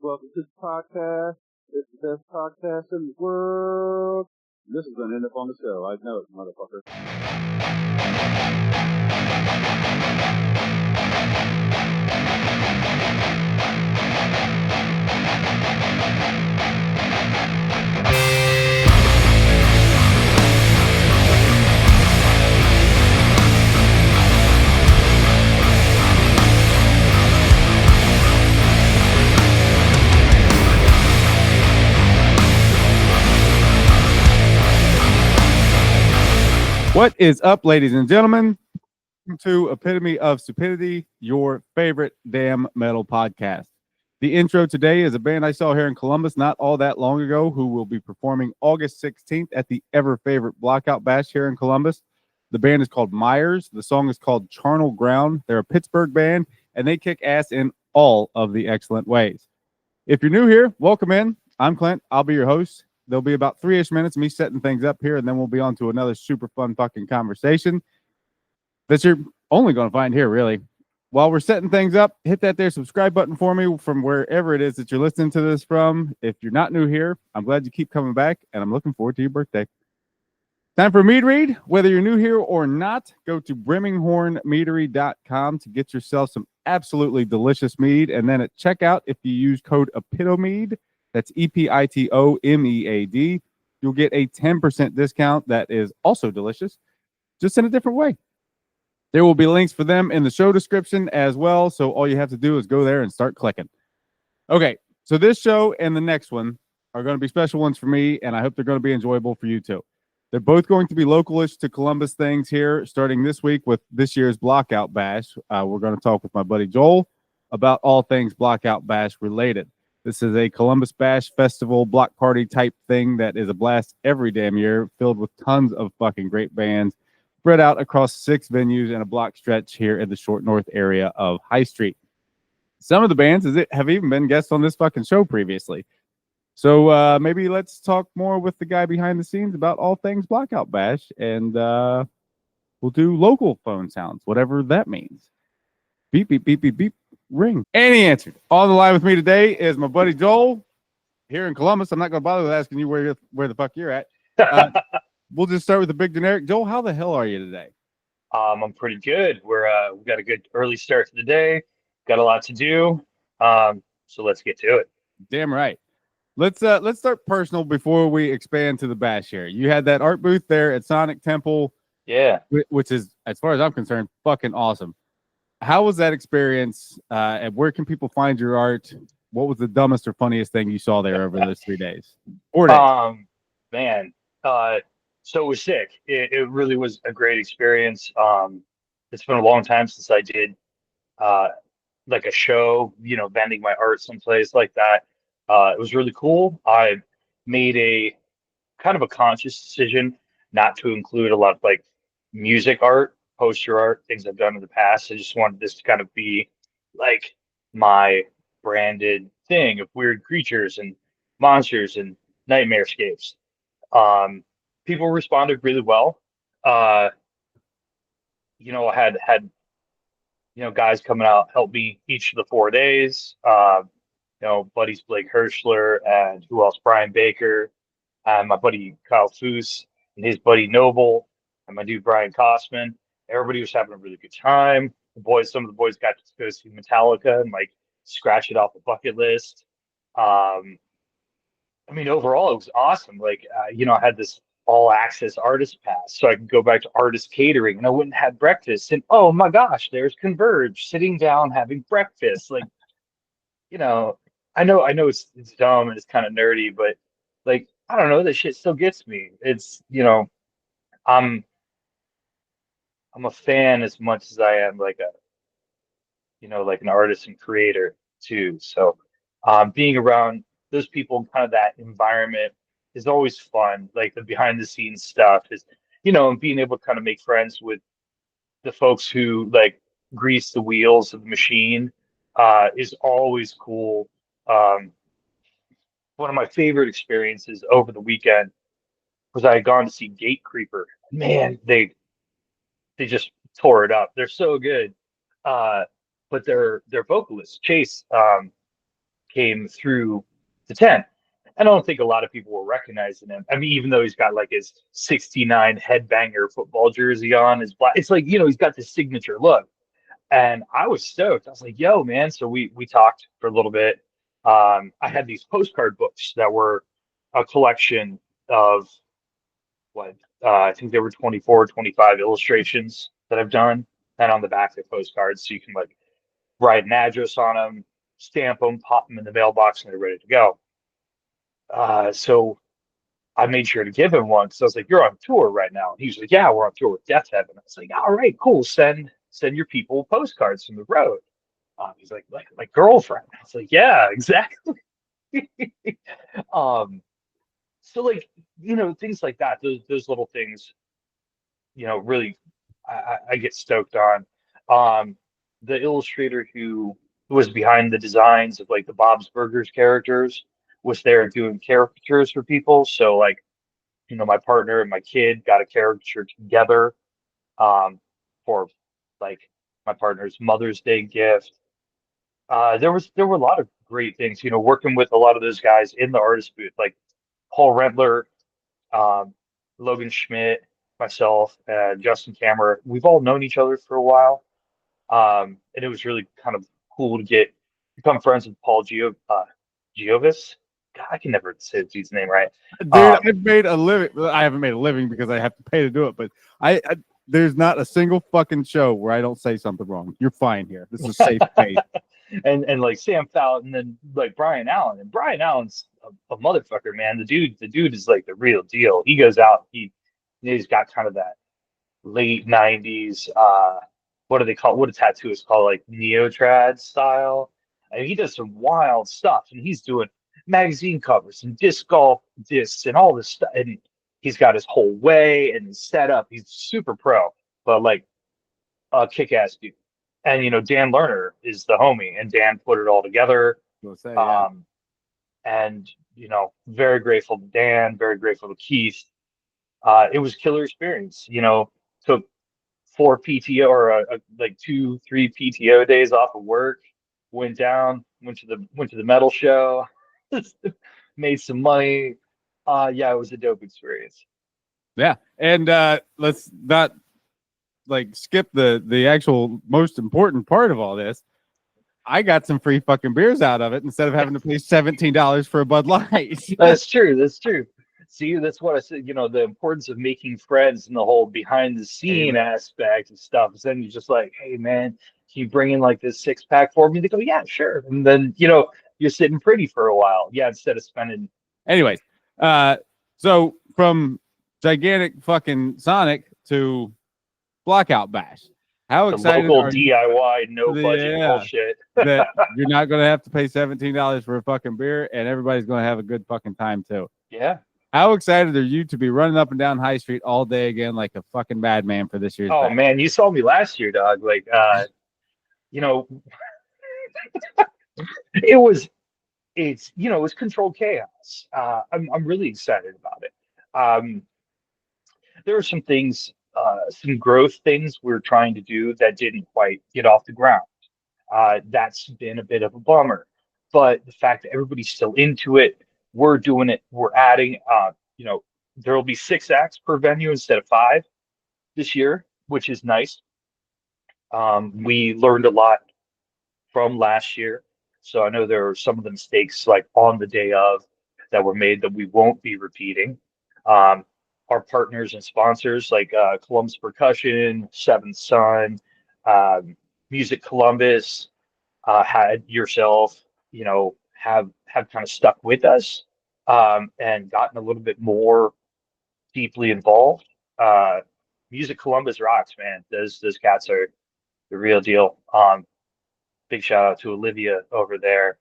Welcome to the podcast. It's the best podcast in the world. This is going to end up on the show. I know it, motherfucker. What is up, ladies and gentlemen? Welcome to Epitome of Stupidity, your favorite damn metal podcast. The intro today is a band I saw here in Columbus not all that long ago who will be performing August 16th at the ever-favorite Blockout Bash here in Columbus. The band is called Myers. The song is called Charnel Ground. They're a Pittsburgh band, and they kick ass in all of the excellent ways. If you're new here, welcome in. I'm Clint. I'll be your host. There'll be about 3-ish minutes of me setting things up here, and then we'll be on to another super fun fucking conversation that you're only going to find here, really. While we're setting things up, hit that there subscribe button for me from wherever it is that you're listening to this from. If you're not new here, I'm glad you keep coming back, and I'm looking forward to your birthday. Time for a mead read. Whether you're new here or not, go to brimminghornmeadery.com to get yourself some absolutely delicious mead, and then at checkout, if you use code EPITOMEAD, that's EPITOMEAD, you'll get a 10% discount that is also delicious, just in a different way. There will be links for them in the show description as well, so all you have to do is go there and start clicking. Okay, so this show and the next one are going to be special ones for me, and I hope they're going to be enjoyable for you too. They're both going to be localish to Columbus things here, starting this week with this year's Blockout Bash. We're going to talk with my buddy Joel about all things Blockout Bash related. This is a Columbus Bash Festival block party type thing that is a blast every damn year, filled with tons of fucking great bands, spread out across 6 venues and a block stretch here in the short north area of High Street. Some of the bands have even been guests on this fucking show previously. So maybe let's talk more with the guy behind the scenes about all things Blockout Bash, and we'll do local phone sounds, whatever that means. Beep, beep, beep, beep, beep. Ring. And he answered. On the line with me today is my buddy Joel here in Columbus. I'm not going to bother with asking you where the fuck you're at. We'll just start with the big generic. Joel, how the hell are you today? I'm pretty good. We got a good early start to the day. Got a lot to do. So let's get to it. Damn right. Let's start personal before we expand to the bash here. You had that art booth there at Sonic Temple. Yeah. Which is, as far as I'm concerned, fucking awesome. How was that experience? And where can people find your art? What was the dumbest or funniest thing you saw there over those 3 days? 4 days. Man. So it was sick. It really was a great experience. It's been a long time since I did like a show, vending my art someplace like that. It was really cool. I made a kind of a conscious decision not to include a lot of like music art, poster art, things I've done in the past. I just wanted this to kind of be like my branded thing of weird creatures and monsters and nightmarescapes. People responded really well. I had guys coming out help me each of the 4 days. Buddies Blake Hirschler and who else? Brian Baker, and my buddy Kyle Foose and his buddy Noble, and my dude Brian Kosman. Everybody was having a really good time. Some of the boys got to go see Metallica and like scratch it off the bucket list. Overall it was awesome. Like, I had this all access artist pass, so I could go back to artist catering, and I went and had breakfast. And oh my gosh, there's Converge sitting down having breakfast. Like, I know it's dumb and it's kind of nerdy, but like, I don't know, that shit still gets me. It's, I'm a fan as much as I am like like an artist and creator too. So being around those people, kind of that environment is always fun. Like the behind the scenes stuff is, and being able to kind of make friends with the folks who like grease the wheels of the machine is always cool. One of my favorite experiences over the weekend was I had gone to see Gate Creeper. Man, they just tore it up. They're so good. But their vocalist Chase came through the tent. And I don't think a lot of people were recognizing him. I mean, even though he's got like his 69 headbanger football jersey on, his black, it's like, he's got this signature look. And I was stoked. I was like, yo, man. So we talked for a little bit. I had these postcard books that were a collection of what I think there were 24, 25 illustrations that I've done. And on the back, they're postcards. So you can like write an address on them, stamp them, pop them in the mailbox, and they're ready to go. So I made sure to give him one because I was like, "You're on tour right now." And he was like, "Yeah, we're on tour with Death Heaven." I was like, "All right, cool. Send your people postcards from the road." He's like girlfriend. I was like, "Yeah, exactly." So like things like that. Those little things, really, I get stoked on. The illustrator who was behind the designs of like the Bob's Burgers characters was there doing caricatures for people. So like, my partner and my kid got a caricature together for like my partner's Mother's Day gift. There were a lot of great things, working with a lot of those guys in the artist booth, like Paul Rentler, um, Logan Schmidt, myself, and Justin Kammerer. We've all known each other for a while. And it was really kind of cool to become friends with Paul Giovis. God, I can never say the dude's name right. Dude, I've made a living. I haven't made a living because I have to pay to do it, but I there's not a single fucking show where I don't say something wrong. You're fine here. This is a safe space. and like Sam Fallon, and then like Brian Allen. And Brian Allen's a motherfucker, man. The dude is like the real deal. He goes out, he's got kind of that late 90s what do they call what a tattoo is called, like neo-trad style. And he does some wild stuff, and he's doing magazine covers and disc golf discs and all this stuff. And he's got his whole way and his setup. He's super pro, but like a kick-ass dude. And Dan Lerner is the homie, and Dan put it all together. We'll say, yeah. And very grateful to Dan, very grateful to Keith. It was a killer experience. Took 4 PTO or like 2, 3 PTO days off of work. Went down, went to the metal show, made some money. Yeah, it was a dope experience. Yeah, and let's not like skip the actual most important part of all this. I got some free fucking beers out of it instead of having to pay $17 for a Bud Light. That's true. That's true. See, that's what I said. The importance of making friends and the whole behind the scene aspect of stuff. Is then you're just like, hey man, can you bring in like this 6-pack for me? They go, yeah, sure. And then you're sitting pretty for a while. Yeah, instead of spending. Anyways, so from gigantic fucking Sonic to Blockout Bash. How excited local are you? DIY, no budget bullshit. That you're not going to have to pay $17 for a fucking beer, and everybody's going to have a good fucking time too. Yeah. How excited are you to be running up and down High Street all day again like a fucking madman for this year's Oh bash? man, you saw me last year, dog. Like it was controlled chaos. I'm really excited about it. There are some things, some growth things we're trying to do that didn't quite get off the ground. That's been a bit of a bummer. But the fact that everybody's still into it, we're doing it, we're adding, there will be 6 acts per venue instead of 5 this year, which is nice. We learned a lot from last year. So I know there are some of the mistakes like on the day of that were made that we won't be repeating. Our partners and sponsors like Columbus Percussion, Seventh Son, Music Columbus, had yourself, have kind of stuck with us and gotten a little bit more deeply involved. Music Columbus rocks, man. Those cats are the real deal. Big shout out to Olivia over there.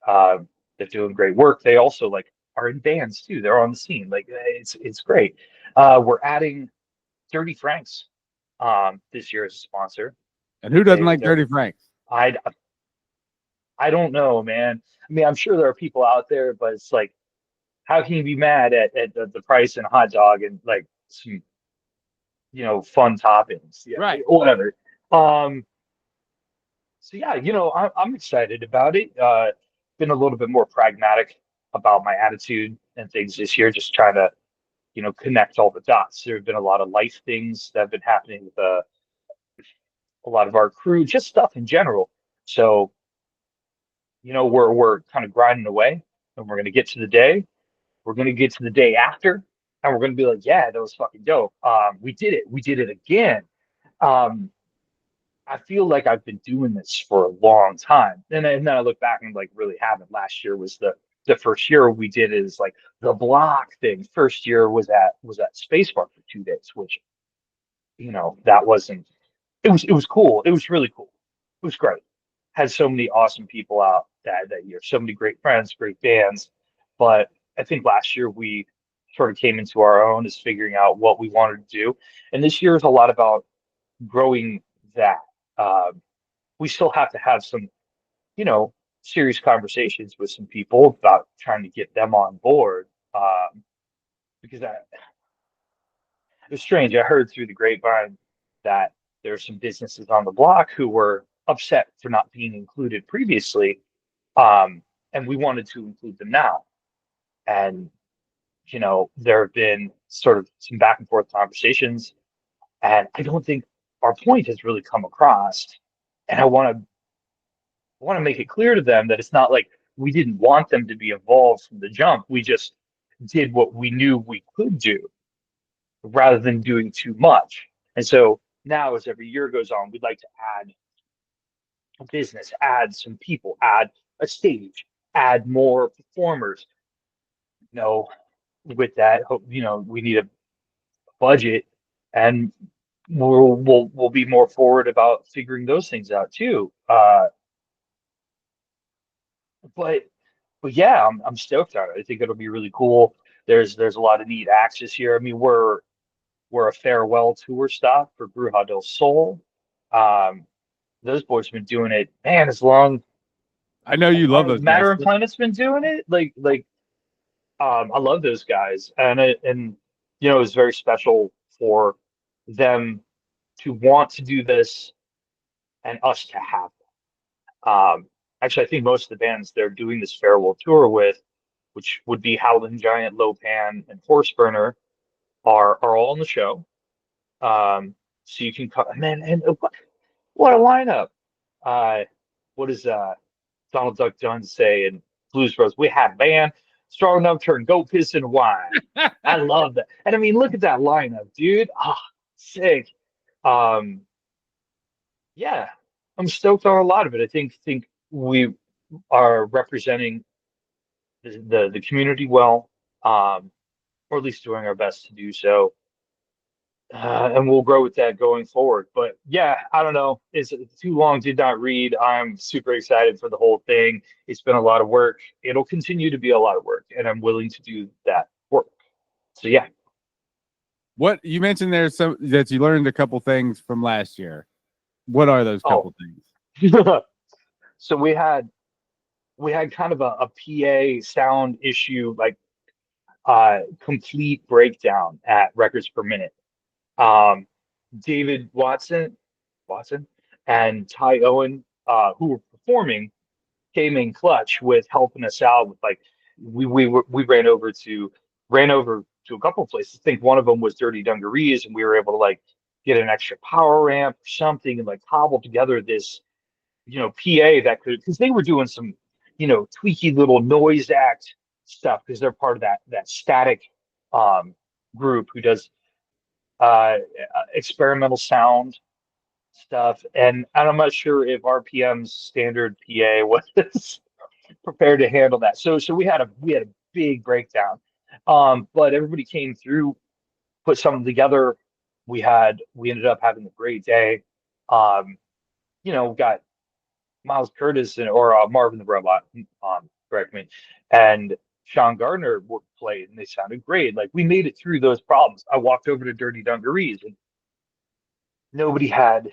They're doing great work. They also like are in bands too. They're on the scene. Like it's great. We're adding Dirty Franks this year as a sponsor. And who doesn't like Dirty Franks? I don't know, man. I mean, I'm sure there are people out there, but it's like, how can you be mad at the price and a hot dog and like some, fun toppings? Yeah, right. Whatever. So yeah, I'm excited about it. been a little bit more pragmatic about my attitude and things this year, just trying to, connect all the dots. There have been a lot of life things that have been happening with a lot of our crew, just stuff in general. So, we're kind of grinding away, and we're gonna get to the day. We're gonna get to the day after, and we're gonna be like, yeah, that was fucking dope. We did it. We did it again. Um, I feel like I've been doing this for a long time. And then I look back and like really haven't. Last year was the first year we did is like the block thing. First year was at Spacebar for 2 days, which that wasn't it was cool. It was really cool. It was great. Had so many awesome people out that year, so many great friends, great bands. But I think last year we sort of came into our own as figuring out what we wanted to do. And this year is a lot about growing that. Um, we still have to have some, you know, serious conversations with some people about trying to get them on board. Because it was strange. I heard through the grapevine that there are some businesses on the block who were upset for not being included previously. And we wanted to include them now. And, there have been sort of some back and forth conversations. And I don't think our point has really come across. And I want to make it clear to them that it's not like we didn't want them to be involved from the jump. We just did what we knew we could do rather than doing too much. And so now, as every year goes on, we'd like to add a business, add some people, add a stage, add more performers. With that, we need a budget, and we'll be more forward about figuring those things out too. But yeah, I'm stoked on it. I think it'll be really cool. There's a lot of neat acts this year. I mean, we're a farewell tour stop for Bruja del Sol. Um, those boys have been doing it, man, as long I know you love those guys. Matter and Planet's been doing it. I love those guys, and it's very special for them to want to do this and us to have it. Actually, I think most of the bands they're doing this farewell tour with, which would be Howlin' Giant, Lopan, and Horseburner, are all on the show. So you can come, man, and what a lineup! Uh, what does Donald Duck Jones say in Blues Brothers? We have band strong enough to turn goat piss into wine. I love that. And I mean, look at that lineup, dude. Ah, sick. Um, yeah, I'm stoked on a lot of it. I think we are representing the community well, or at least doing our best to do so. And we'll grow with that going forward. But yeah, I don't know. It's too long, did not read. I'm super excited for the whole thing. It's been a lot of work. It'll continue to be a lot of work, and I'm willing to do that work. So yeah. What you mentioned there, some that you learned a couple things from last year. What are those couple things? So we had kind of a PA sound issue, like complete breakdown at records per minute. David Watson and Ty Owen, who were performing, came in clutch with helping us out with like we ran over to a couple of places. I think one of them was Dirty Dungarees, and we were able to like get an extra power ramp or something and like cobble together this PA that could, because they were doing some tweaky little noise act stuff because they're part of that static group who does experimental sound stuff, and I'm not sure if RPM's standard PA was prepared to handle that. So we had a big breakdown, but everybody came through, put something together. We ended up having a great day. We got Miles Curtis or Marvin the Robot, correct me, and Sean Gardner played, and they sounded great. Like we made it through those problems. I walked over to Dirty Dungarees, and nobody had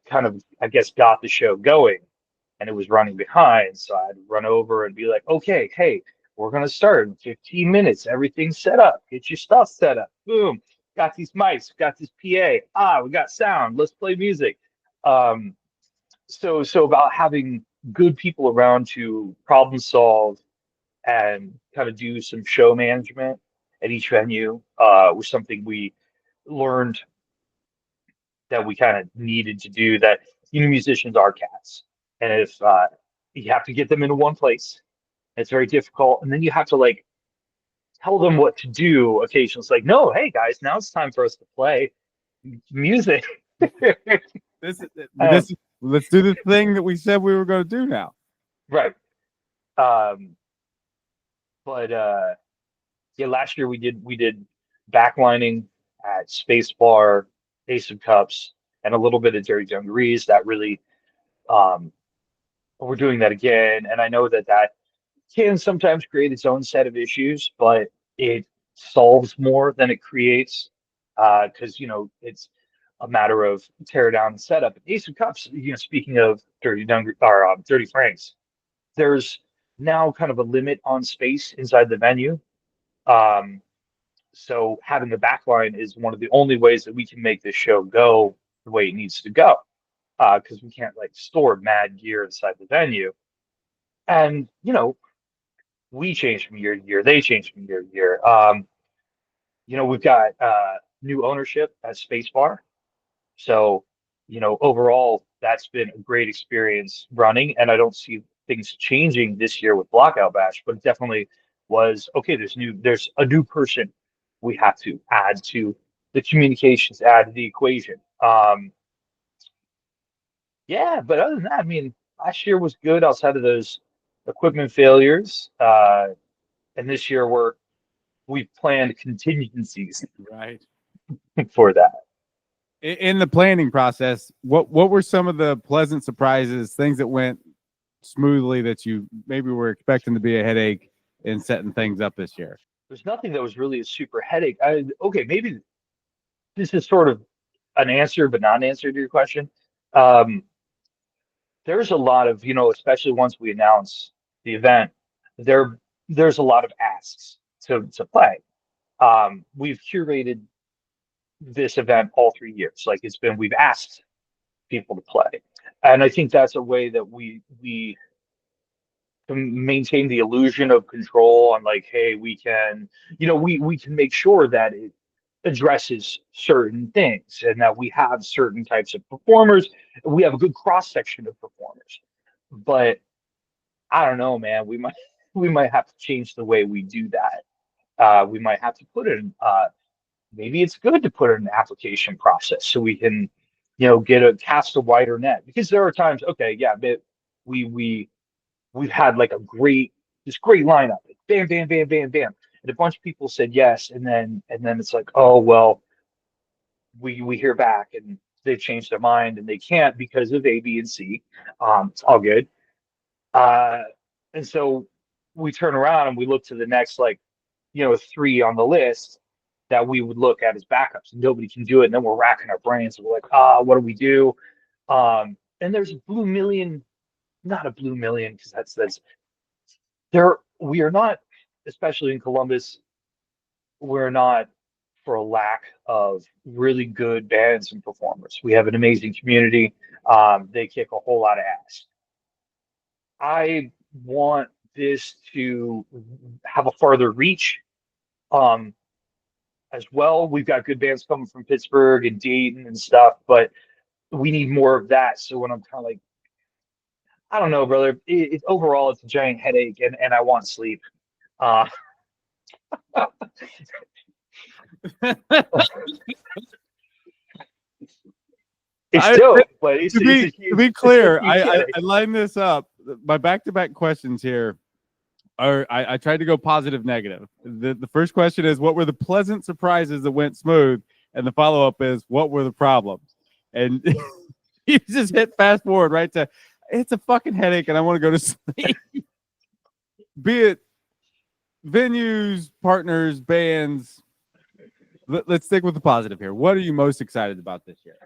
kind of, I guess, got the show going, and it was running behind. So I'd run over and be like, okay, hey, we're going to start in 15 minutes. Everything's set up. Get your stuff set up. Boom. Got these mics, got this PA. We got sound. Let's play music. So about having good people around to problem solve and kind of do some show management at each venue was something we learned that we kind of needed to do. That musicians are cats, and if you have to get them into one place, it's very difficult, and then you have to like tell them what to do occasionally. It's like, no, hey guys, now it's time for us to play music. This Um, this let's do the thing that we said we were going to do now. right. Um, but yeah, last year we did backlining at Space Bar, Ace of Cups, and a little bit of Dirty Dungarees. That really um, we're doing that again, and I know that that can sometimes create its own set of issues, but it solves more than it creates because it's a matter of tear down and setup. Ace of Cups, speaking of Dirty Franks, there's now kind of a limit on space inside the venue. Um, so having a backline is one of the only ways that we can make this show go the way it needs to go. Because we can't like store mad gear inside the venue. And we change from year to year, they change from year to year. We've got new ownership at Space Bar. So, overall, that's been a great experience running, and I don't see things changing this year with Blockout Bash, but it definitely was okay. There's a new person we have to add to the communications, add to the equation. Yeah, but other than that, I mean, last year was good outside of those equipment failures, and this year we've planned contingencies Right. for that. In the planning process, what were some of the pleasant surprises, things that went smoothly that you maybe were expecting to be a headache in setting things up this year? There's nothing that was really a super headache. Okay, maybe this is sort of an answer, but not an answer to your question. Um, there's a lot of, especially once we announce the event, there's a lot of asks to play. We've curated this event all 3 years. Like we've asked people to play, and I think that's a way that we can maintain the illusion of control on like, hey, we can, we can make sure that it addresses certain things and that we have certain types of performers. We have a good cross section of performers, but I don't know, man. We might have to change the way we do that. We might have to put in. Maybe it's good to put in an application process so we can, cast a wider net because there are times. Okay, yeah, but we've had like this great lineup, like bam, bam, bam, bam, bam, and a bunch of people said yes, and then it's like, oh well, we hear back and they've changed their mind and they can't because of A, B, and C. It's all good. Uh, and so we turn around and we look to the next like three on the list that we would look at as backups. And nobody can do it, and then we're racking our brains. And we're like, what do we do? And there's a blue million, not a blue million, because that's there. We are not, especially in Columbus, we're not for a lack of really good bands and performers. We have an amazing community. They kick a whole lot of ass. I want this to have a farther reach. Um, as well. We've got good bands coming from Pittsburgh and Dayton and stuff, but we need more of that. So when I'm kind of like, I don't know, brother, overall it's a giant headache, and I want sleep. Uh, it's dope, but it's a huge, to be clear, it's a huge I lined this up. My back-to-back questions here are I tried to go positive, negative. The first question is, what were the pleasant surprises that went smooth? And the follow-up is, what were the problems? And you just hit fast forward right to, it's a fucking headache and I want to go to sleep. Be it venues, partners, bands. Let's stick with the positive here. What are you most excited about this year?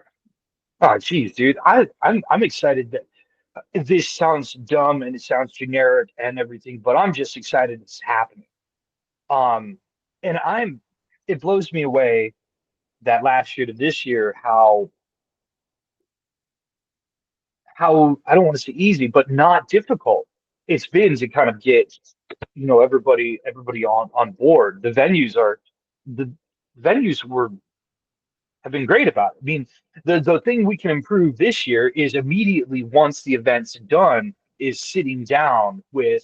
Oh, geez, dude, I'm excited that this sounds dumb and it sounds generic and everything, but I'm just excited it's happening. Um, and it blows me away that last year to this year how, I don't want to say easy, but not difficult it's been to kind of get, everybody on board. The venues have been great about it. I mean, the thing we can improve this year is immediately once the event's done, is sitting down with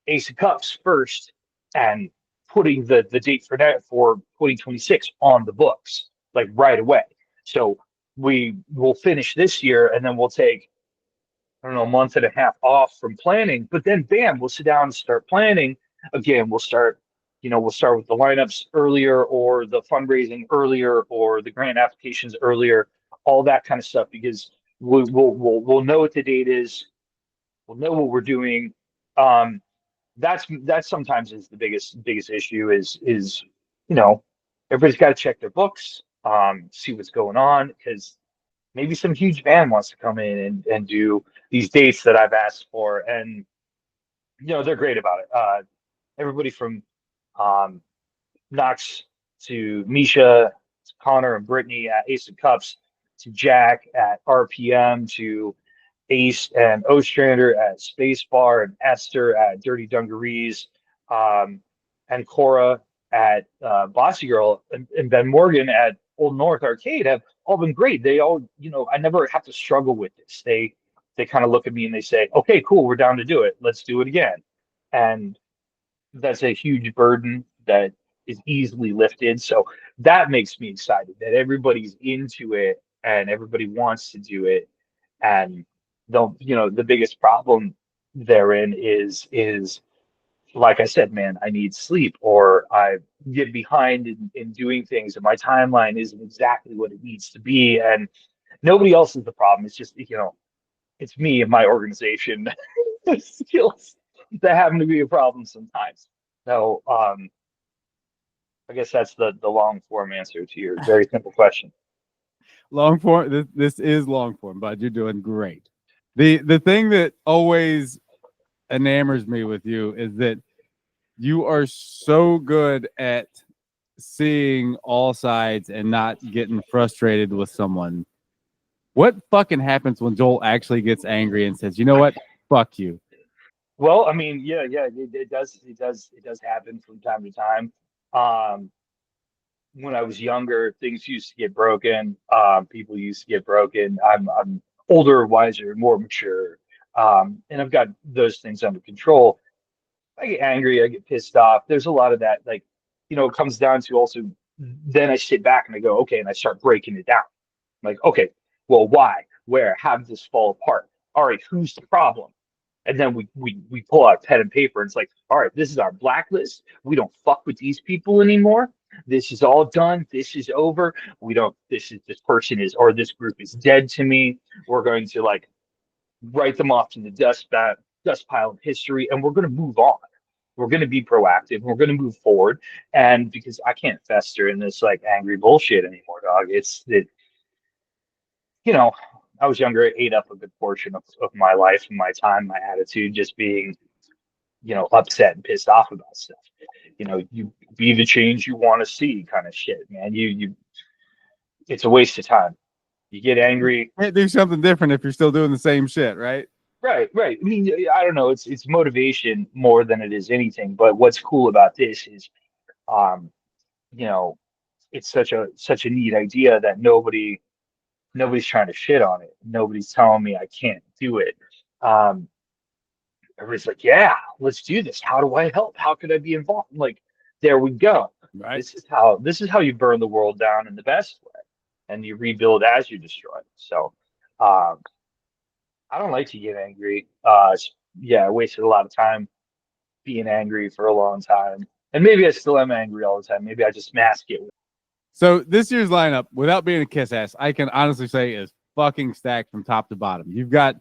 Ace of Cups first and putting the date for 2026 on the books like right away. So we will finish this year and then we'll take, I don't know, a month and a half off from planning, but then bam, we'll sit down and start planning again. We'll start with the lineups earlier or the fundraising earlier or the grant applications earlier, all that kind of stuff, because we'll know what the date is. We'll know what we're doing. Um, that's sometimes is the biggest issue is, you know, everybody's got to check their books, see what's going on, because maybe some huge band wants to come in and do these dates that I've asked for, and they're great about it. Everybody from um, Knox to Misha to Connor and Brittany at Ace of Cups to Jack at RPM to Ace and Ostrander at Spacebar and Esther at Dirty Dungarees, and Cora at Bossy Girl, and Ben Morgan at Old North Arcade have all been great. They all, I never have to struggle with this. They kind of look at me and they say, "Okay, cool, we're down to do it. Let's do it again." And that's a huge burden that is easily lifted. So that makes me excited that everybody's into it and everybody wants to do it. And the biggest problem therein is like I said, man, I need sleep, or I get behind in doing things and my timeline isn't exactly what it needs to be. And nobody else is the problem. It's just, it's me and my organization skills that happen to be a problem sometimes. So I guess that's the long form answer to your very simple question. Long form. This is long form, bud. You're doing great. The thing that always enamors me with you is that you are so good at seeing all sides and not getting frustrated with someone. What fucking happens when Joel actually gets angry and says, "You know what? Fuck you"? Well, I mean, yeah, it does happen from time to time. When I was younger, things used to get broken. People used to get broken. I'm older, wiser, more mature, and I've got those things under control. I get angry, I get pissed off. There's a lot of that. Like, it comes down to also. Then I sit back and I go, okay, and I start breaking it down. Like, okay, well, why, where, how did this fall apart? All right, who's the problem? And then we pull out pen and paper and it's like, all right, this is our blacklist. We don't fuck with these people anymore. This is all done. This is over. We don't, this person is, or this group is dead to me. We're going to like write them off to the dust pile of history, and we're going to move on. We're going to be proactive. We're going to move forward. And because I can't fester in this like angry bullshit anymore, dog. I was younger, it ate up a good portion of my life and my time, my attitude, just being, upset and pissed off about stuff. You be the change you want to see kind of shit, man. It's a waste of time. You get angry. Can't do something different if you're still doing the same shit, right? Right. I mean, I don't know. It's motivation more than it is anything. But what's cool about this is, um, you know, it's such a neat idea that nobody's trying to shit on it. Nobody's telling me I can't do it. Um, Everybody's like, yeah, let's do this. How do I help? How could I be involved? Like, there we go. Right. This is how you burn the world down in the best way, and you rebuild as you destroy it. So, um, I don't like to get angry. Yeah, I wasted a lot of time being angry for a long time, and maybe I still am angry all the time. Maybe I just mask it. So this year's lineup, without being a kiss ass, I can honestly say is fucking stacked from top to bottom. You've got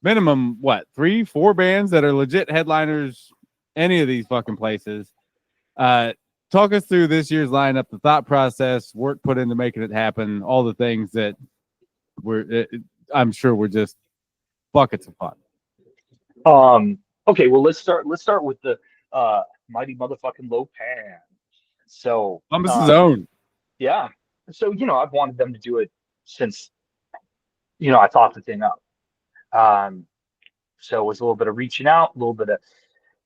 minimum, 3-4 bands that are legit headliners any of these fucking places. Talk us through this year's lineup, the thought process, work put into making it happen, all the things that I'm sure were just buckets of fun. Okay, well let's start with the mighty motherfucking Lopan. So Columbus's own. Yeah. So, I've wanted them to do it since, I thought the thing up. So it was a little bit of reaching out, a little bit of,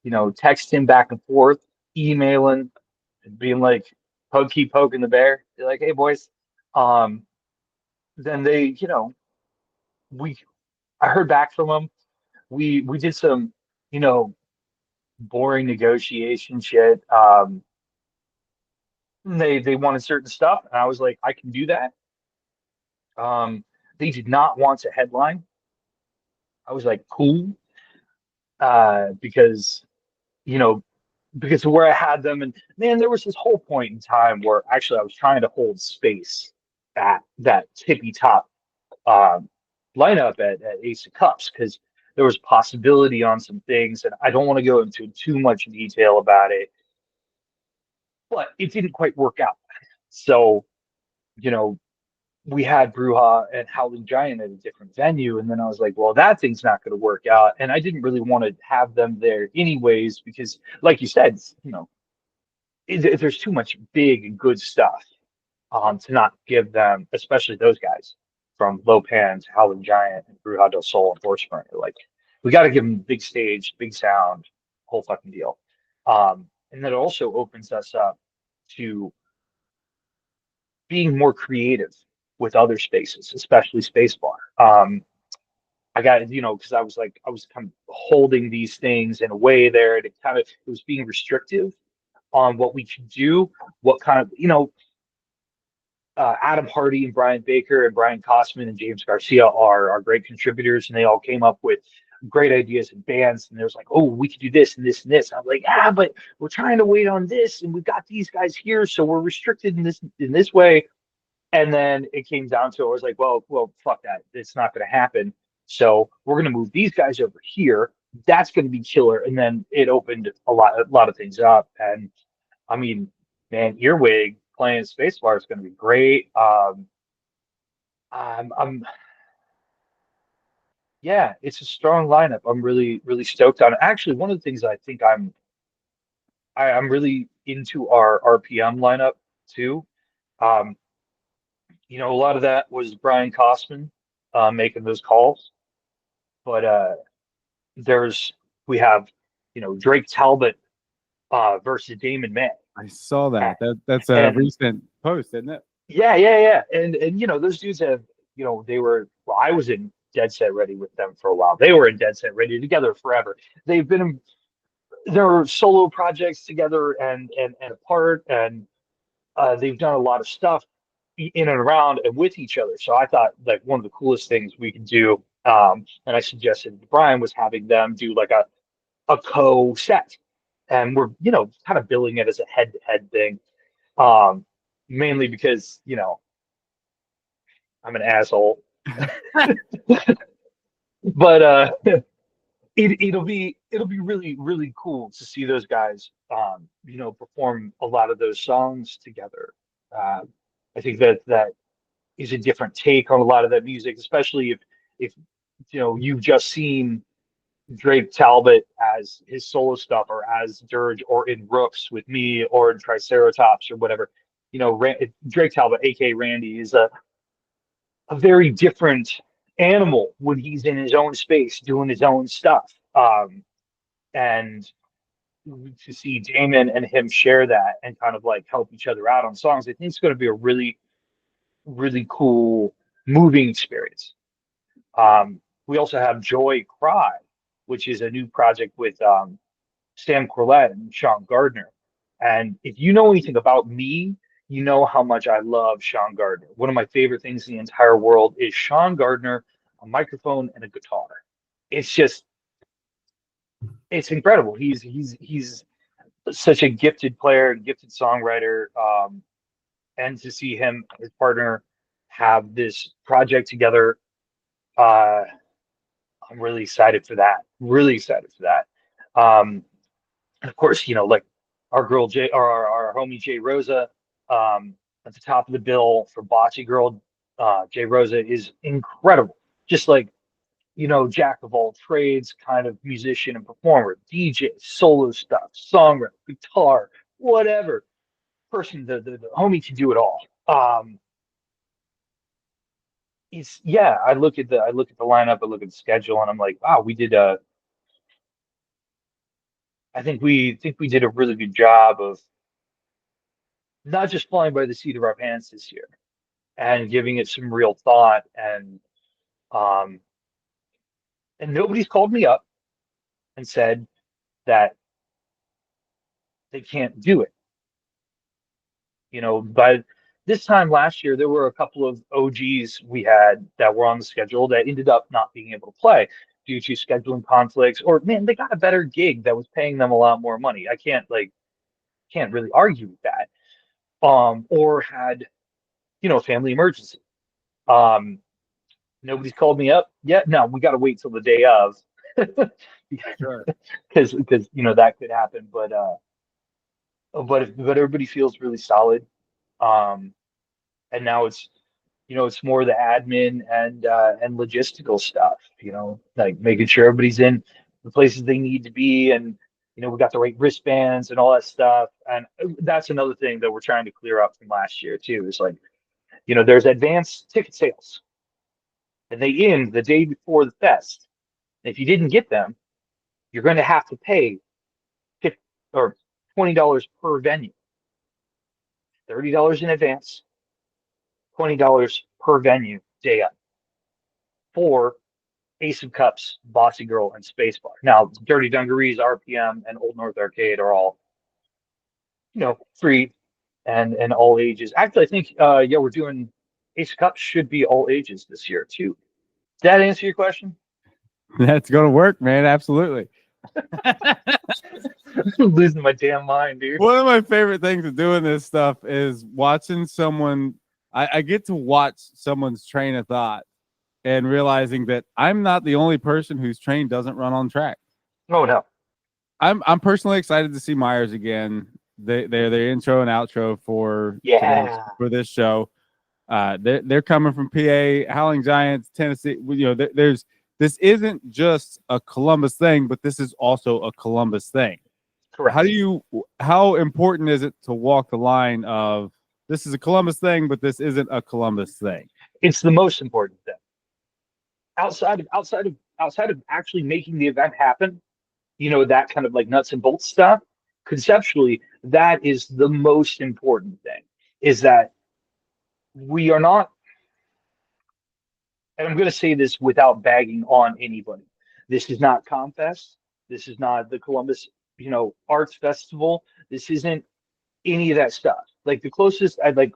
texting back and forth, emailing, being like, keep poking the bear. They're like, hey boys. Um, then we I heard back from them. We did some, you know, boring negotiation shit. They wanted certain stuff, and I was like, I can do that. They did not want to headline. I was like, cool, because you know because of where I had them, and man, there was this whole point in time where actually I was trying to hold space at that tippy top um, lineup at Ace of Cups because there was possibility on some things, and I don't want to go into too much detail about it, but it didn't quite work out. So, you know, we had Bruja and Howling Giant at a different venue, and then I was like, well, that thing's not going to work out, and I didn't really want to have them there anyways because, like you said, there's too much big and good stuff to not give them, especially those guys from Low Pans, Howling Giant, and Bruja del Sol and Horse Burner. Like, we got to give them big stage, big sound, whole fucking deal. And that also opens us up to being more creative with other spaces, especially Spacebar. I got, because I was kind of holding these things in a way there, and it was being restrictive on what we could do, what kind of, Adam Hardy and Brian Baker and Brian Kosman and James Garcia are great contributors, and they all came up with great ideas and bands. And there's like, oh, we could do this and this and this. And I'm like, but we're trying to wait on this, and we've got these guys here, so we're restricted in this way. And then it came down to, I was like, well, fuck that. It's not going to happen. So we're going to move these guys over here. That's going to be killer. And then it opened a lot of things up. And I mean, man, Earwig playing Spacebar is going to be great. I'm yeah, it's a strong lineup. I'm really, really stoked on it. Actually, one of the things I think I'm really into our RPM lineup too. Um, a lot of that was Brian Kosman making those calls, but there's we have Drake Talbot versus Damon May. I saw that. That's a And recent post, isn't it? yeah. And those dudes have, they were, well, I was in Dead Set Ready with them for a while. They were in Dead Set Ready together forever. They've been in their solo projects together and apart, and they've done a lot of stuff in and around and with each other. So I thought like one of the coolest things we could do, and I suggested to Brian, was having them do like a co set, and we're kind of billing it as a head to head thing, um, mainly because I'm an asshole. But it'll be really, really cool to see those guys perform a lot of those songs together. uh, I think that is a different take on a lot of that music, especially if you've just seen Drake Talbot as his solo stuff, or as Dirge, or in Rooks with me, or in Triceratops or whatever. Drake Talbot, aka Randy, is a very different animal when he's in his own space doing his own stuff. And to see Damon and him share that and kind of like help each other out on songs, I think it's going to be a really, really cool, moving experience. We also have Joy Cry, which is a new project with Sam Corlett and Sean Gardner. And if you know anything about me, you know how much I love Sean Gardner. One of my favorite things in the entire world is Sean Gardner, a microphone and a guitar. It's just, it's incredible. He's such a gifted player, gifted songwriter, and to see him and his partner have this project together, uh, I'm really excited for that. Really excited for that. And of course, like our girl Jay, or our homie Jay Rosa, at the top of the bill for Bocce Girl. Jay Rosa is incredible. Just like, jack of all trades kind of musician and performer, DJ, solo stuff, songwriter, guitar, whatever. Person, the homie can do it all. I look at the lineup, I look at the schedule, and I'm like, wow, I think we did a really good job of not just flying by the seat of our pants this year and giving it some real thought, um and nobody's called me up and said that they can't do it. By this time last year, there were a couple of OGs we had that were on the schedule that ended up not being able to play due to scheduling conflicts, or man, they got a better gig that was paying them a lot more money. I can't really argue with that. Or had, family emergency. Um, Nobody's called me up yet. No, we got to wait till the day of, Sure. because that could happen. But everybody feels really solid. Um, and now it's more the admin and logistical stuff, like making sure everybody's in the places they need to be, and we got the right wristbands and all that stuff. And that's another thing that we're trying to clear up from last year too, is like, there's advanced ticket sales and they end the day before the fest. And if you didn't get them, you're going to have to pay 50 or $20 per venue. $30 in advance, $20 per venue day up for Ace of Cups, Bossy Girl, and Spacebar. Now, Dirty Dungarees, RPM, and Old North Arcade are all, free and all ages. Actually, I think yeah, we're doing Ace of Cups should be all ages this year too. Did that answer your question? That's gonna work, man. Absolutely. I'm losing my damn mind, dude. One of my favorite things of doing this stuff is watching someone. I get to watch someone's train of thought and realizing that I'm not the only person whose train doesn't run on track. Oh no. I'm personally excited to see Myers again. They're their intro and outro for this show. They're coming from PA, Howling Giants, Tennessee. This isn't just a Columbus thing, but this is also a Columbus thing. Correct. How important is it to walk the line of this is a Columbus thing, but this isn't a Columbus thing? It's the most important thing. Outside of actually making the event happen, that kind of like nuts and bolts stuff, conceptually, that is the most important thing, is that we are not, and I'm going to say this without bagging on anybody. This is not Comfest. This is not the Columbus, Arts Festival. This isn't any of that stuff. Like the closest I'd like,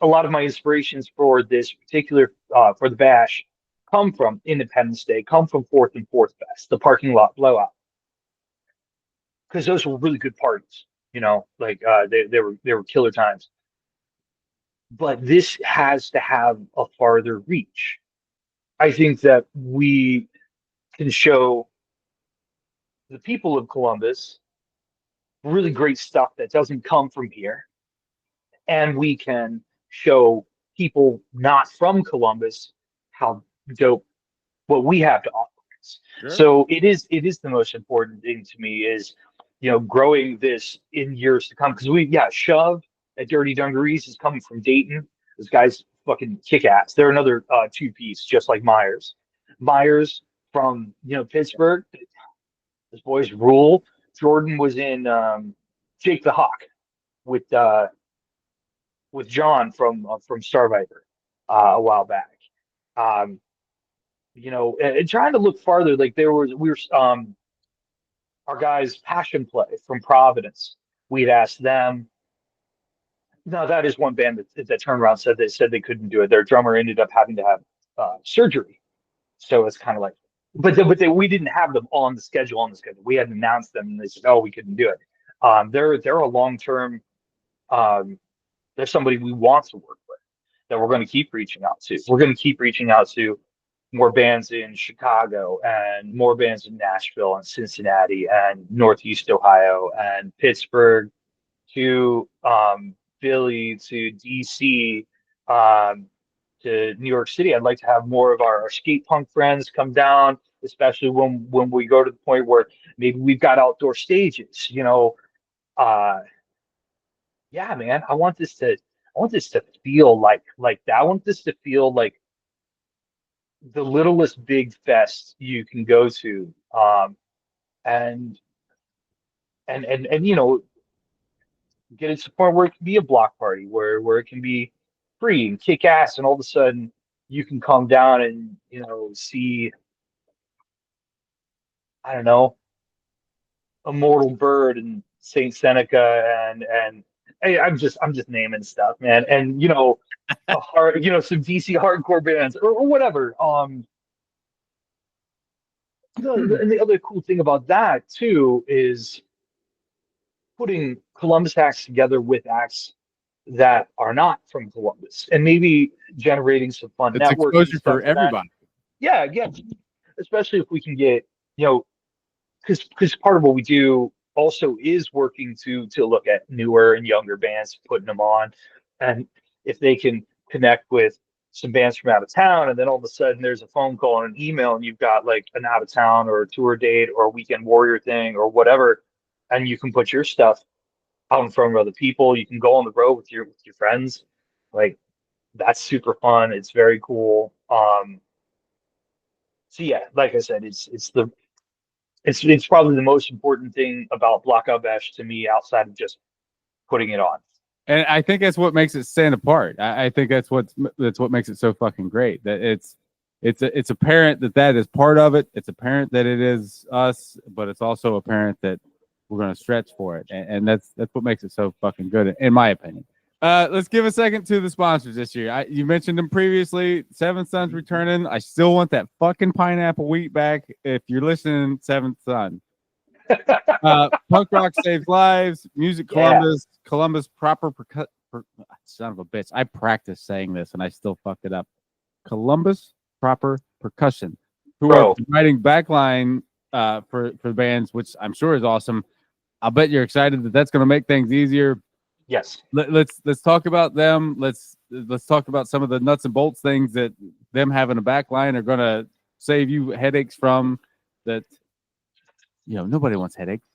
a lot of my inspirations for this particular, for the bash, come from Independence Day, come from Fourth and Fourth Fest, the parking lot blowout, because those were really good parties. Like they were killer times. But this has to have a farther reach. I think that we can show the people of Columbus really great stuff that doesn't come from here, and we can show people not from Columbus how dope what we have to offer. Sure. So it is the most important thing to me is, growing this in years to come, because Shove at Dirty Dungarees is coming from Dayton. Those guys fucking kick ass. They're another two-piece, just like Myers. Myers from Pittsburgh. Those boys rule. Jordan was in Jake the Hawk with John from Star Viper a while back. And trying to look farther, like we were our guys Passion Play from Providence. We'd asked them. No, that is one band that turned around said they couldn't do it. Their drummer ended up having to have surgery, so it's kind of like, we didn't have them on the schedule. We hadn't announced them, and they said, "Oh, we couldn't do it." They're a long-term. They're somebody we want to work with that we're going to keep reaching out to. We're going to keep reaching out to more bands in Chicago and more bands in Nashville and Cincinnati and Northeast Ohio and Pittsburgh to Philly to DC to New York City. I'd like to have more of our skate punk friends come down, especially when we go to the point where maybe we've got outdoor stages. Yeah, man, I want this to feel like that. I want this to feel like the littlest big fest you can go to, and and get it to the point where it can be a block party, where it can be free and kick ass, and all of a sudden you can come down and see, I don't know, Immortal Bird and Saint Seneca, and hey, I'm just naming stuff, man, and a hard, some DC hardcore bands or whatever. And the other cool thing about that too is putting Columbus acts together with acts that are not from Columbus, and maybe generating some fun It's networking exposure stuff for for that. everybody. Yeah, yeah. Especially if we can get, because part of what we do also is working to look at newer and younger bands, putting them on, and if they can connect with some bands from out of town, and then all of a sudden there's a phone call and an email, and you've got like an out of town or a tour date or a weekend warrior thing or whatever, and you can put your stuff out in front of other people. You can go on the road with your friends. Like, that's super fun. It's very cool. So yeah, like I said, it's probably the most important thing about Blockout Bash to me outside of just putting it on. And I think that's what makes it stand apart. I think that's what makes it so fucking great. That it's apparent that is part of it. It's apparent that it is us, but it's also apparent that we're going to stretch for it, and that's what makes it so fucking good, in my opinion. Let's give a second to the sponsors this year. You mentioned them previously. Seventh Son's returning. I still want that fucking pineapple wheat back. If you're listening, Seventh Son. Punk rock saves lives. Music Columbus. Yeah. Columbus proper son of a bitch. I practiced saying this and I still fucked it up. Columbus proper percussion, who are providing backline for bands, which I'm sure is awesome. I'll bet you're excited that that's going to make things easier. Yes. Let's talk about them. Let's talk about some of the nuts and bolts things that them having a backline are going to save you headaches from. That nobody wants headaches.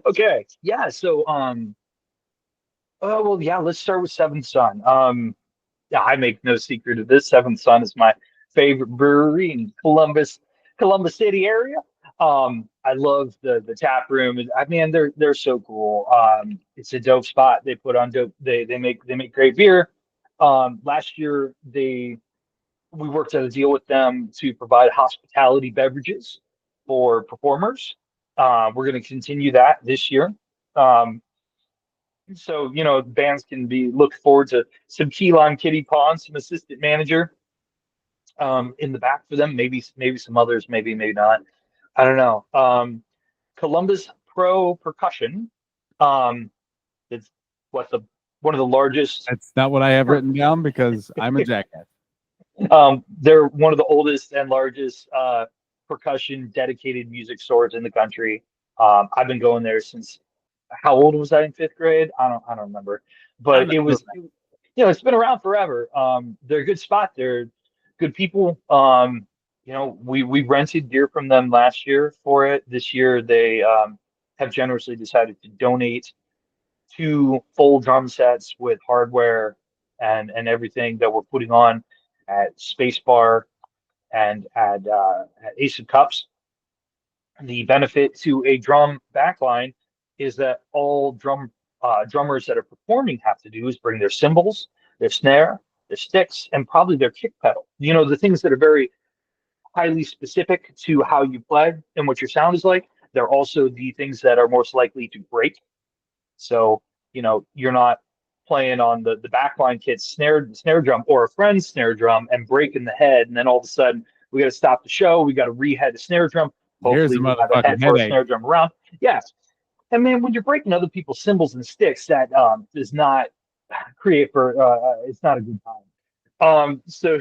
Okay. Yeah. So well, yeah. Let's start with Seventh Son. Yeah, I make no secret of this. Seventh Son is my favorite brewery in Columbus City area. I love the tap room. I mean, they're so cool. It's a dope spot. They put on dope. They make great beer. Last year we worked out a deal with them to provide hospitality beverages for performers. We're going to continue that this year. So bands can be look forward to some key lime kitty pawn, some assistant manager in the back for them. Maybe some others, maybe not. I don't know. Columbus Pro Percussion. It's what the one of the largest. That's not what I have written down because I'm a jackass. They're one of the oldest and largest percussion dedicated music stores in the country. I've been going there since, how old was I in fifth grade? I don't remember, but it was, it's been around forever. They're a good spot. They're good people. We rented gear from them last year for it. This year they have generously decided to donate 2 full drum sets with hardware and everything that we're putting on at Spacebar and at Ace of Cups. The benefit to a drum backline is that all drummers that are performing have to do is bring their cymbals, their snare, their sticks, and probably their kick pedal. The things that are very highly specific to how you play and what your sound is like. They're also the things that are most likely to break. So, you're not playing on the backline kit's snare drum or a friend's snare drum and breaking the head, and then all of a sudden we got to stop the show. We got to rehead the snare drum. Hopefully, we have a head for a snare drum around. Yes, and man, when you're breaking other people's cymbals and sticks, that does not create for it's not a good time. So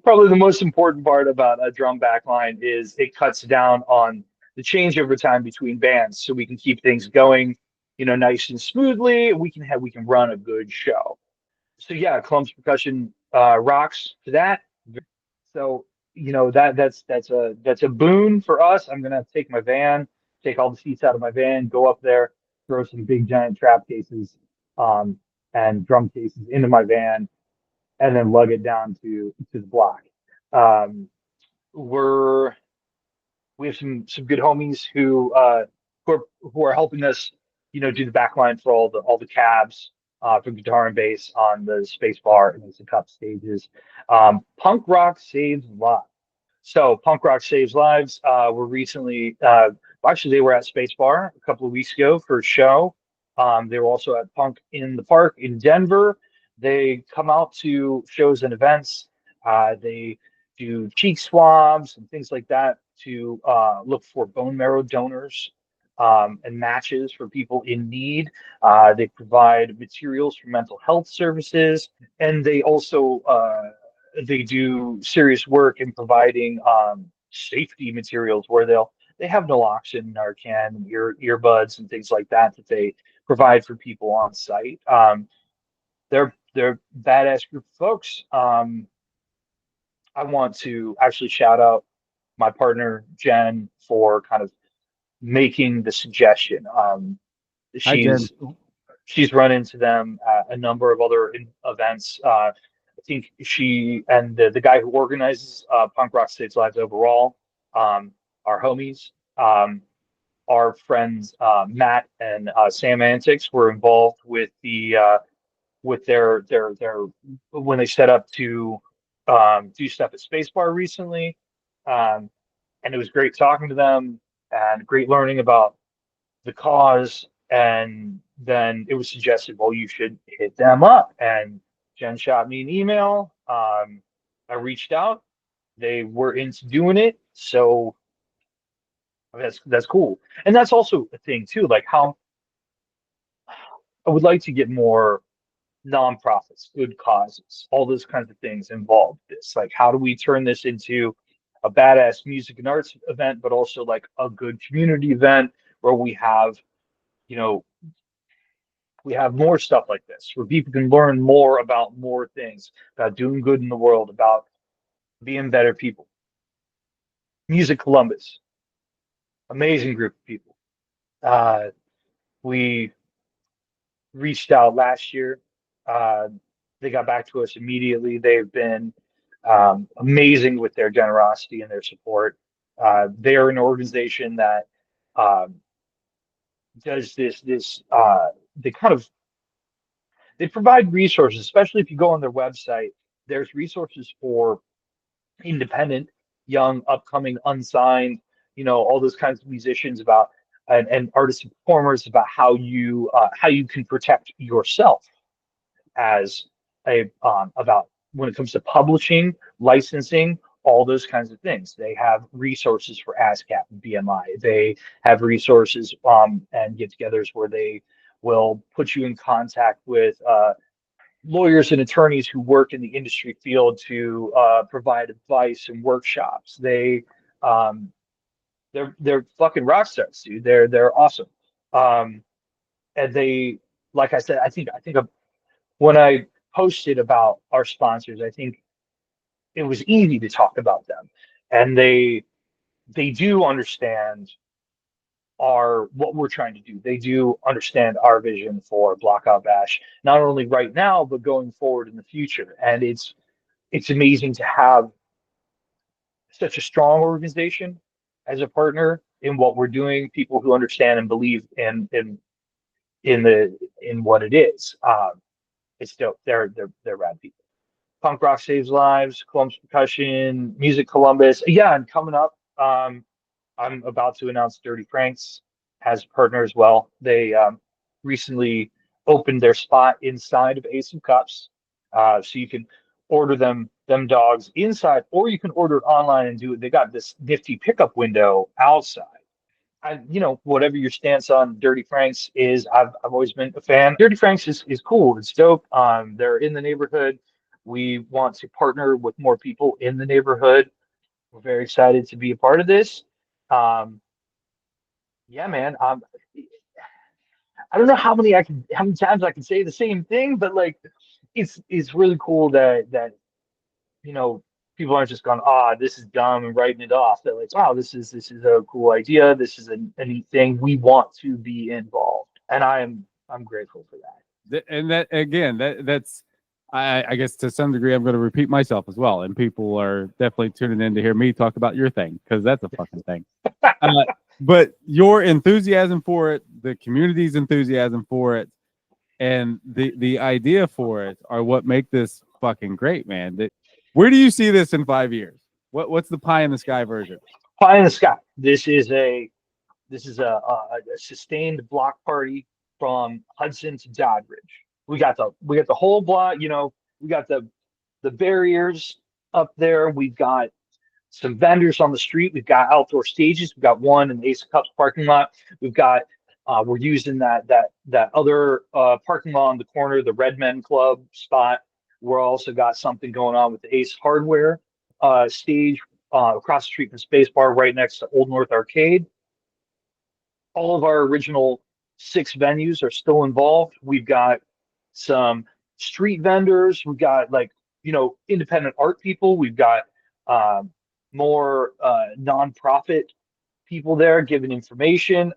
probably the most important part about a drum backline is it cuts down on the changeover time between bands, so we can keep things going, nice and smoothly. We can run a good show. So yeah, Columbus Percussion rocks for that. So that's a boon for us. I'm gonna take my van, take all the seats out of my van, go up there, throw some big giant trap cases and drum cases into my van, and then lug it down to the block. Um, we have some good homies who are helping us, do the backline for all the cabs for guitar and bass on the space bar and the cup stages. Punk rock saves lives. So Punk Rock Saves Lives were recently, actually they were at Space Bar a couple of weeks ago for a show. They were also at Punk in the Park in Denver. They come out to shows and events. They do cheek swabs and things like that to look for bone marrow donors and matches for people in need. They provide materials for mental health services, and they do serious work in providing safety materials where they have naloxone, Narcan, earbuds, and things like that they provide for people on site. They're badass group of folks. I want to actually shout out my partner Jen for kind of making the suggestion. Hi, Jen. She's run into them at a number of other events. I think she and the guy who organizes Punk Rock States Lives overall are homies. Our friends Matt and Sam Antics were involved with their when they set up to do stuff at Spacebar recently, and it was great talking to them and great learning about the cause. And then it was suggested, well, you should hit them up. And Jen shot me an email. I reached out. They were into doing it, so that's cool. And that's also a thing too, like how I would like to get more nonprofits, good causes, all those kinds of things involved. This, like, how do we turn this into a badass music and arts event, but also like a good community event where you know, we have more stuff like this where people can learn more about more things, about doing good in the world, about being better people. Music Columbus, amazing group of people. We reached out last year. Uh, they got back to us immediately. They've been amazing with their generosity and their support. They are an organization that um, does they kind of they provide resources, especially if you go on their website. There's resources for independent, young, upcoming, unsigned, all those kinds of musicians about and artists and performers about how you can protect yourself as about when it comes to publishing, licensing, all those kinds of things. They have resources for ASCAP and BMI. They have resources and get-togethers where they will put you in contact with lawyers and attorneys who work in the industry field to provide advice and workshops. Um, they're fucking rock stars, dude. They're awesome. Um, and they, like I said, I think when I posted about our sponsors, I think it was easy to talk about them, and they do understand what we're trying to do. They do understand our vision for Blockout Bash, not only right now but going forward in the future. And it's amazing to have such a strong organization as a partner in what we're doing. People who understand and believe in what it is. It's dope. They're rad people. Punk Rock Saves Lives, Columbus Percussion, Music Columbus. Yeah, and coming up, I'm about to announce Dirty Franks has a partner as well. They recently opened their spot inside of Ace of Cups, so you can order them dogs inside, or you can order it online and do it. They got this nifty pickup window outside. Whatever your stance on Dirty Franks is, I've always been a fan. Dirty Franks is cool. It's dope. They're in the neighborhood. We want to partner with more people in the neighborhood. We're very excited to be a part of this. Um, yeah, man. I don't know how many times I can say the same thing, but like, it's really cool that you know people aren't just going, this is dumb and writing it off. They're like, wow, this is a cool idea. This is a neat thing. We want to be involved, and I'm grateful for that. And that again, that's I guess to some degree, I'm going to repeat myself as well, and people are definitely tuning in to hear me talk about your thing because that's a fucking thing. But your enthusiasm for it, the community's enthusiasm for it, and the idea for it are what make this fucking great, man. Where do you see this in 5 years? What's the pie in the sky version? Pie in the sky. This is a sustained block party from Hudson to Doddridge. We got the whole block. We got the barriers up there. We've got some vendors on the street. We've got outdoor stages. We've got one in the Ace of Cups parking lot. We've got we're using that other parking lot on the corner, the Red Men Club spot. We're also got something going on with the Ace Hardware stage across the street from Space Bar, right next to Old North Arcade. All of our original 6 venues are still involved. We've got some street vendors. We've got independent art people. We've got more nonprofit people there giving information.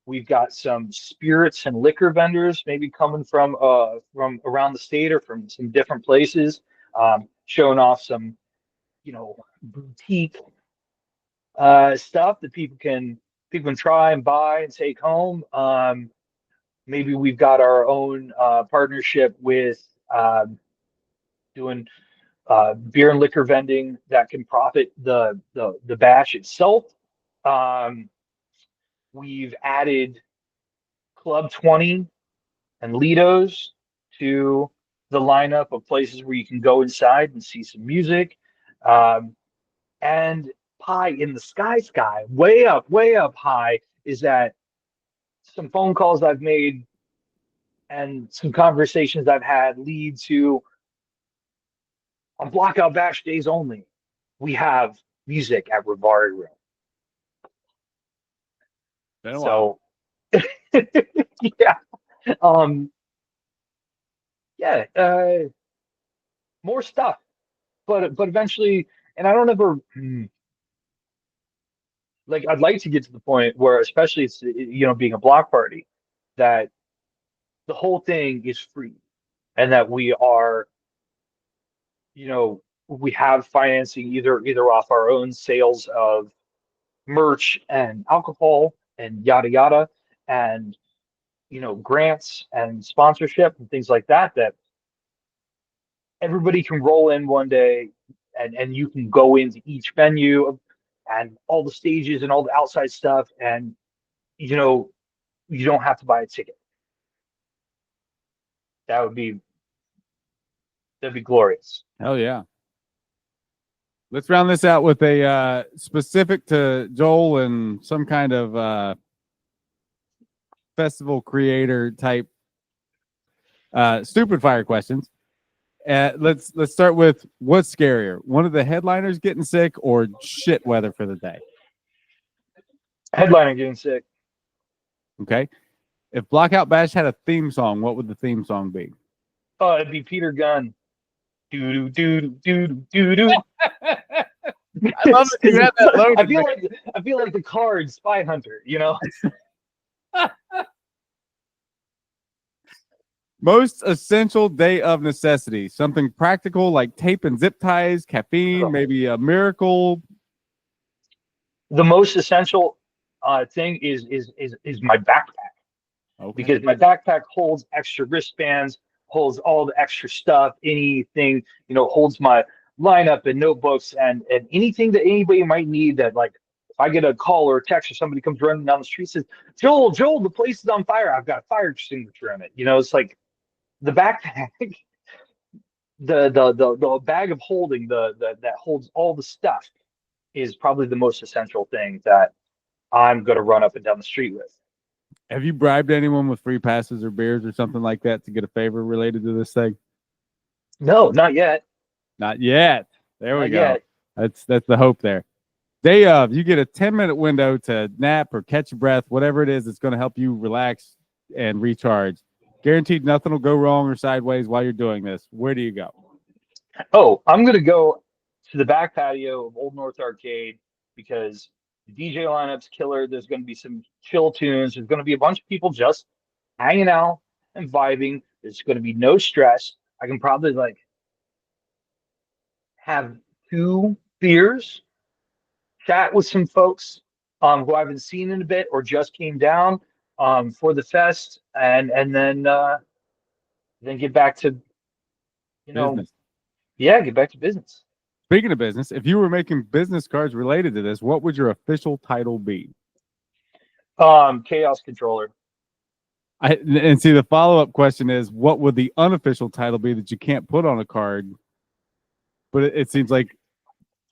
We've got some spirits and liquor vendors, maybe coming from around the state or from some different places, showing off some boutique stuff that people can try and buy and take home. Maybe we've got our own partnership with doing beer and liquor vending that can profit the bash itself. We've added Club 20 and Lido's to the lineup of places where you can go inside and see some music. And pie in the sky, way up high, is that some phone calls I've made and some conversations I've had lead to, on Blockout Bash days only, we have music at Rivari Room. So, yeah, more stuff, but eventually, and I don't ever I'd like to get to the point where, especially it's being a block party, that the whole thing is free, and that we are, we have financing either off our own sales of merch and alcohol and yada yada, and grants and sponsorship and things like that, that everybody can roll in one day, and you can go into each venue and all the stages and all the outside stuff, and you don't have to buy a ticket. That'd be glorious. Hell yeah. Let's round this out with a specific to Joel and some kind of festival creator type stupid fire questions. Let's start with, what's scarier, one of the headliners getting sick or shit weather for the day? Headliner getting sick. Okay. If Blockout Bash had a theme song, what would the theme song be? Oh, it'd be Peter Gunn. Do do do do do do. I love it. You have that loaded. I feel like the card Spy Hunter, Most essential day of necessity. Something practical like tape and zip ties, caffeine, maybe a miracle. The most essential thing is my backpack. Okay. Because my backpack holds extra wristbands, holds all the extra stuff, anything, holds my lineup and notebooks and anything that anybody might need, that if I get a call or a text or somebody comes running down the street and says, Joel, the place is on fire, I've got a fire extinguisher in it. It's like the backpack, the bag of holding that holds all the stuff is probably the most essential thing that I'm going to run up and down the street with. Have you bribed anyone with free passes or beers or something like that to get a favor related to this thing? No, not yet. Not yet. There we go. Yet. That's the hope there. Day of, you get a 10-minute window to nap or catch your breath, whatever it is that's going to help you relax and recharge. Guaranteed nothing will go wrong or sideways while you're doing this. Where do you go? Oh, I'm going to go to the back patio of Old North Arcade, because the DJ lineup's killer. There's going to be some chill tunes. There's going to be a bunch of people just hanging out and vibing. There's going to be no stress. I can probably like have 2 beers, chat with some folks who I haven't seen in a bit or just came down for the fest, and then get back to Business. get back to business. Speaking of business, if you were making business cards related to this, what would your official title be? Chaos controller. And see, the follow-up question is, what would the unofficial title be that you can't put on a card? But it seems like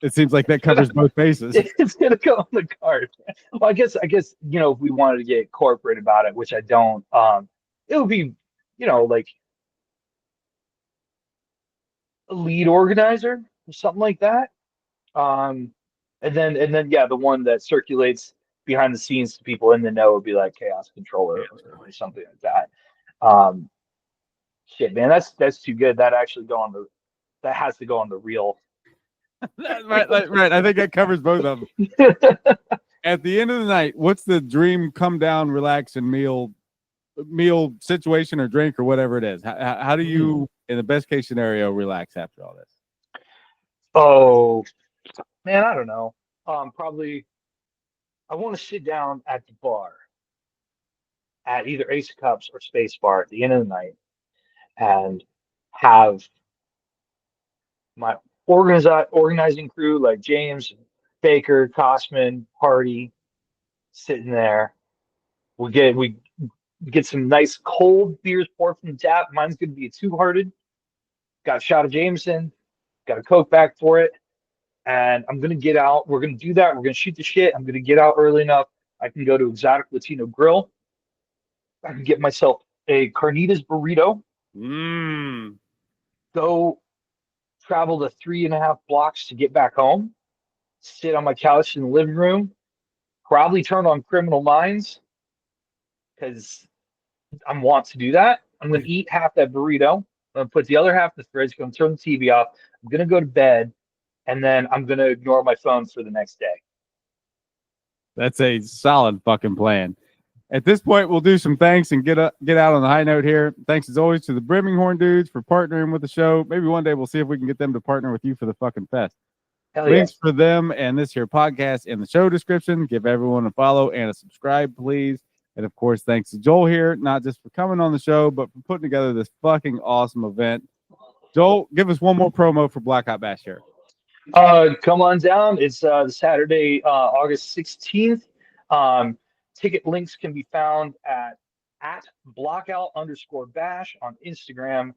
that covers both bases. It's gonna go on the card. Well, I guess if we wanted to get corporate about it, which I don't, it would be like a lead organizer or something like that. And then yeah, the one that circulates behind the scenes to people in the know would be like Chaos Controller or something like that. Shit, man, that's too good. That has to go on the reel. right. I think that covers both of them. At the end of the night, what's the dream come down, relax, and meal situation or drink or whatever it is? How do you, in the best case scenario, relax after all this? Oh, man, I don't know. Probably I want to sit down at the bar at either Ace of Cups or Space Bar at the end of the night and have my organizing crew like James, Baker, Cosman, Hardy sitting there. We get some nice cold beers poured from the tap. Mine's going to be a 2-hearted. Got a shot of Jameson. Got a Coke back for it. And I'm going to get out. We're going to do that. We're going to shoot the shit. I'm going to get out early enough. I can go to Exotic Latino Grill. I can get myself a carnitas burrito. Go travel the 3.5 blocks to get back home. Sit on my couch in the living room. Probably turn on Criminal Minds because I want to do that. I'm going to eat half that burrito. I'm going to put the other half in the fridge. I'm going to turn the TV off. I'm going to go to bed. And then I'm going to ignore my phone for the next day. That's a solid fucking plan. At this point, we'll do some thanks and get out on the high note here. Thanks as always to the Brimming Horn dudes for partnering with the show. Maybe one day we'll see if we can get them to partner with you for the fucking fest. Links for them and this here podcast in the show description. Give everyone a follow and a subscribe, please. And of course, thanks to Joel here, not just for coming on the show, but for putting together this fucking awesome event. Joel, give us one more promo for Blockout Bash here. Come on down. It's Saturday, August 16th. Ticket links can be found at blockout_bash on Instagram.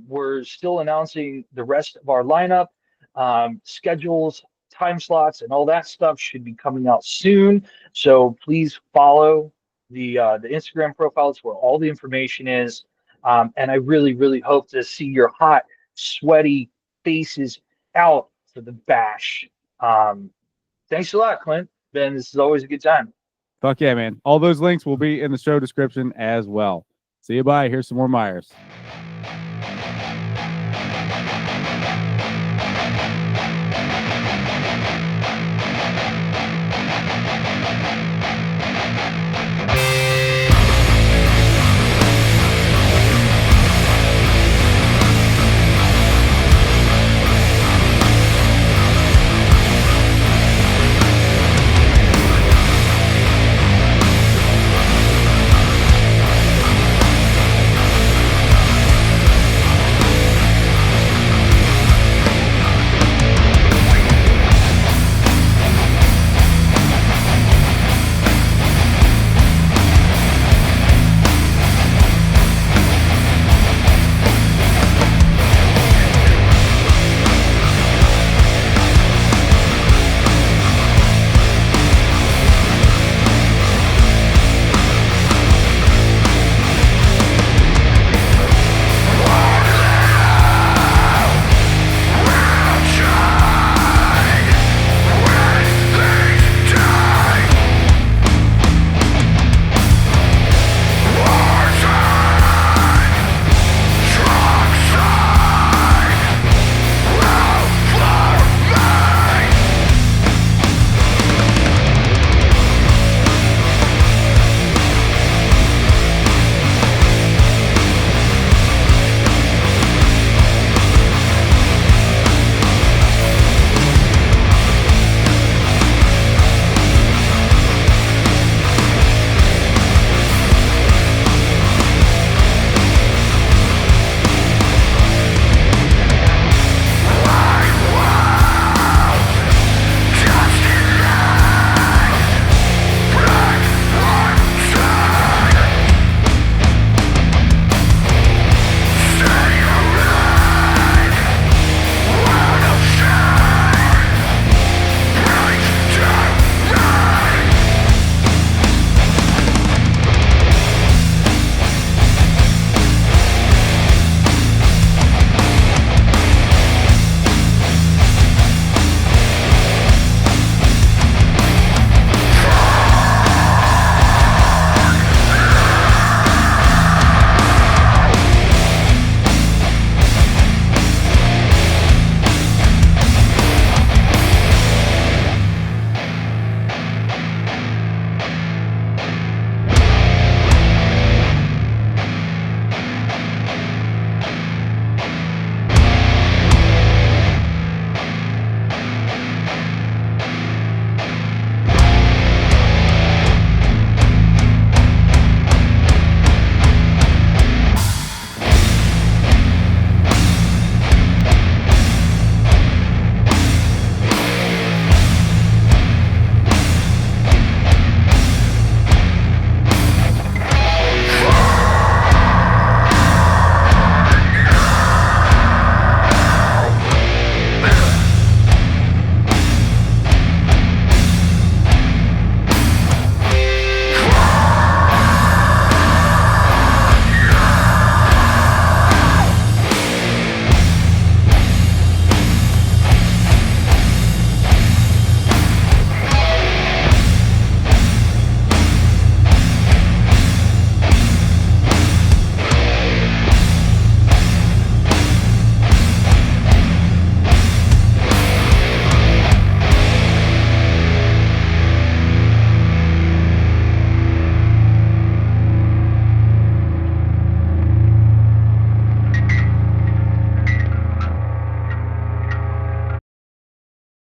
We're still announcing the rest of our lineup. Schedules, time slots, and all that stuff should be coming out soon. So please follow the Instagram profile. It's where all the information is. And I really, really hope to see your hot, sweaty faces out for the bash. Thanks a lot, Clint. Ben, this is always a good time. Fuck yeah, man. All those links will be in the show description as well. See you, bye. Here's some more Myers.